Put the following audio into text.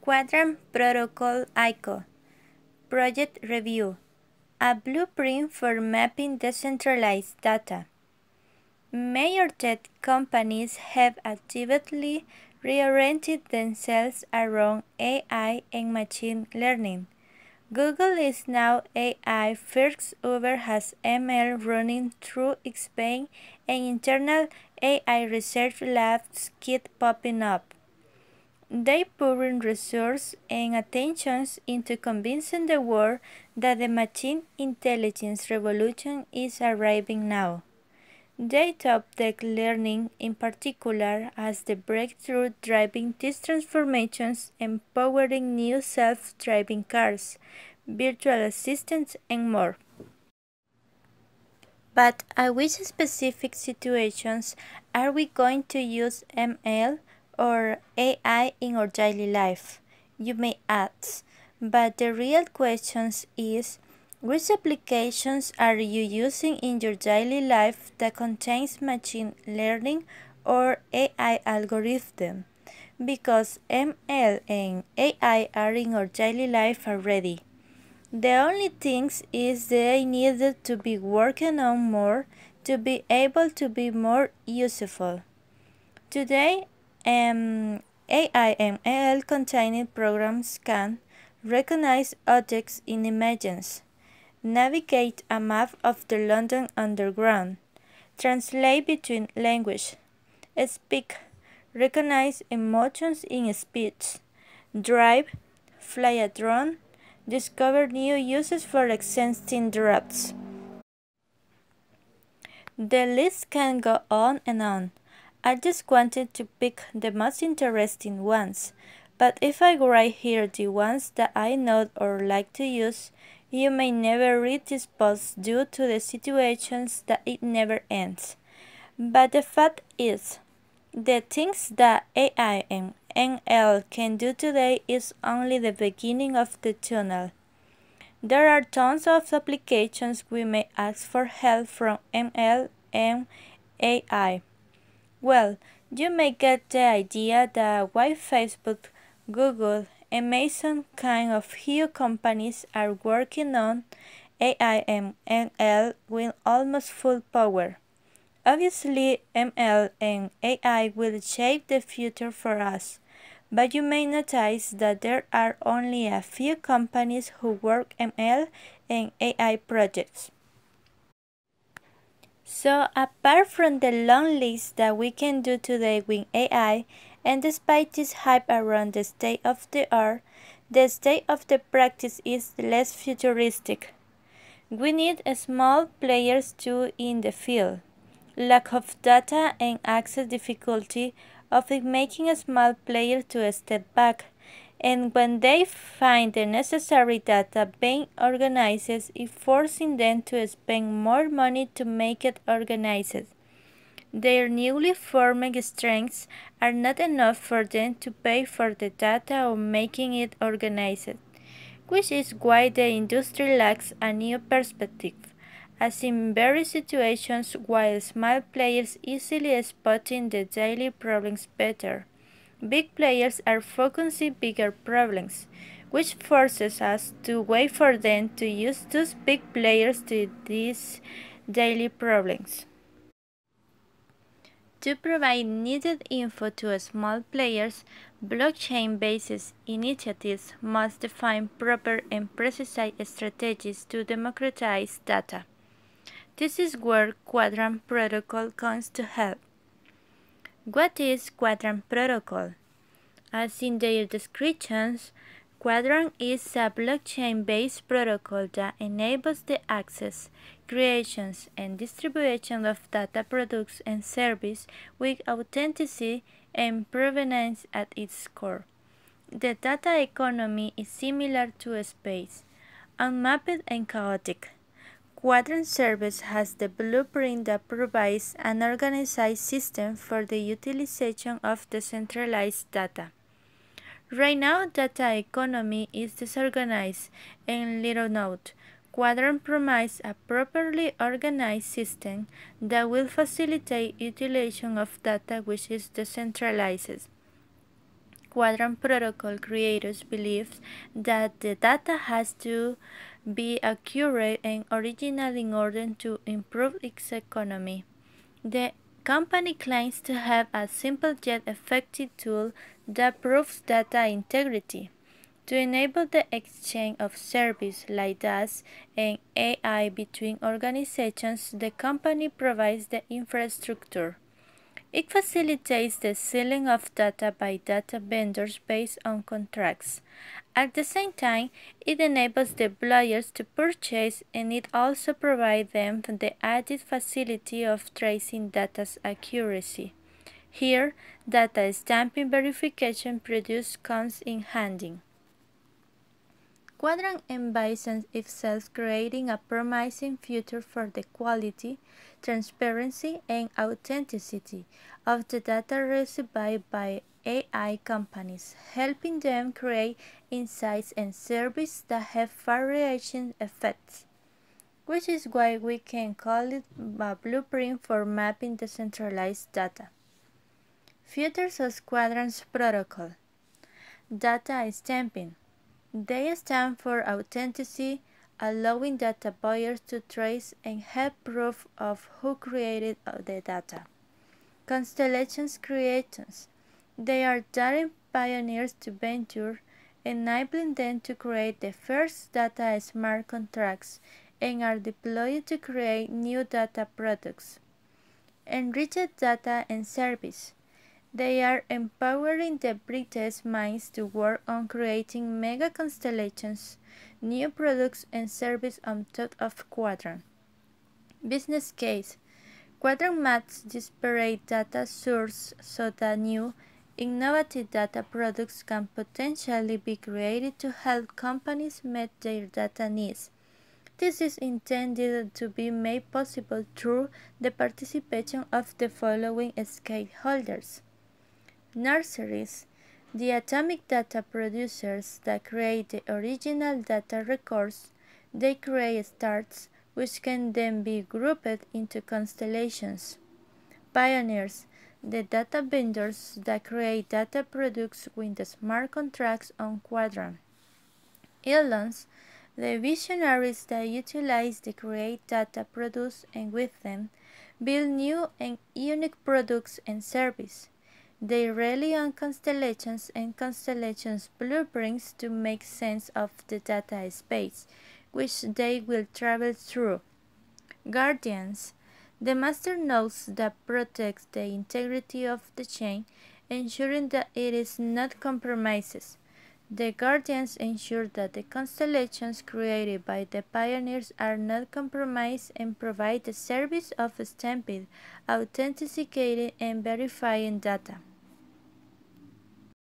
Quadrant Protocol ICO Project Review, a blueprint for mapping decentralized data. Major tech companies have actively reoriented themselves around AI and machine learning. Google is now AI first. Uber has ML running through Spain, and internal AI research labs keep popping up. They pouring resources and attentions into convincing the world that the machine intelligence revolution is arriving now. They top tech learning in particular as the breakthrough driving these transformations, empowering new self-driving cars, virtual assistants, and more. But at which specific situations are we going to use ML or AI in our daily life? You may ask, but the real question is, which applications are you using in your daily life that contains machine learning or AI algorithm? Because ML and AI are in our daily life already. The only thing is they needed to be working on more to be able to be more useful. Today, AI and ML containing programs can recognize objects in images, navigate a map of the London Underground, translate between languages, speak, recognize emotions in speech, drive, fly a drone, discover new uses for existing drops. The list can go on and on. I just wanted to pick the most interesting ones, but if I write here the ones that I know or like to use, you may never read this post due to the situations that it never ends. But the fact is, the things that AI and ML can do today is only the beginning of the tunnel. There are tons of applications we may ask for help from ML and AI. Well, you may get the idea that while Facebook, Google, Amazon kind of huge companies are working on AI and ML with almost full power. Obviously, ML and AI will shape the future for us, but you may notice that there are only a few companies who work ML and AI projects. So apart from the long list that we can do today with AI, and despite this hype around the state of the art, the state of the practice is less futuristic. We need small players too in the field. Lack of data and access difficulty of making a small player to step back, and when they find the necessary data being organized, it forcing them to spend more money to make it organized. Their newly formed strengths are not enough for them to pay for the data or making it organized, which is why the industry lacks a new perspective. As in various situations, while small players easily spotting the daily problems better, big players are focusing bigger problems, which forces us to wait for them to use those big players to these daily problems. To provide needed info to small players, blockchain-based initiatives must define proper and precise strategies to democratize data. This is where Quadrant Protocol comes to help. What is Quadrant Protocol? As in their descriptions, Quadrant is a blockchain-based protocol that enables the access, creations, and distribution of data products and services with authenticity and provenance at its core. The data economy is similar to space, unmapped and chaotic. Quadrant Service has the blueprint that provides an organized system for the utilization of decentralized data. Right now, data economy is disorganized and little known. Quadrant provides a properly organized system that will facilitate utilization of data which is decentralized. Quadrant Protocol creators believe that the data has to be accurate and original in order to improve its economy. The company claims to have a simple yet effective tool that proves data integrity. To enable the exchange of services like DAS and AI between organizations, the company provides the infrastructure. It facilitates the selling of data by data vendors based on contracts. At the same time, it enables the buyers to purchase, and it also provides them the added facility of tracing data's accuracy. Here, data stamping verification produced comes in handy. Quadrant envisions itself creating a promising future for the quality, transparency, and authenticity of the data received by AI companies, helping them create insights and services that have far-reaching effects, which is why we can call it a blueprint for mapping decentralized data. Features of Quadrant's protocol. Data stamping. They stand for authenticity, allowing data buyers to trace and have proof of who created the data. Constellations creators. They are daring pioneers to venture, enabling them to create the first data smart contracts and are deployed to create new data products. Enriched data and service. They are empowering the brightest minds to work on creating mega constellations, new products and services on top of Quadrant. Business case. Quadrant maps disparate data sources so that new, innovative data products can potentially be created to help companies meet their data needs. This is intended to be made possible through the participation of the following stakeholders. Nurseries, the atomic data producers that create the original data records. They create stars, which can then be grouped into constellations. Pioneers, the data vendors that create data products with the smart contracts on Quadrant. Eldons, the visionaries that utilize the create data produced and with them build new and unique products and services. They rely on constellations and constellations blueprints to make sense of the data space, which they will travel through. Guardians, the master nodes that protect the integrity of the chain, ensuring that it is not compromised. The guardians ensure that the constellations created by the pioneers are not compromised and provide the service of stamping, authenticating, and verifying data.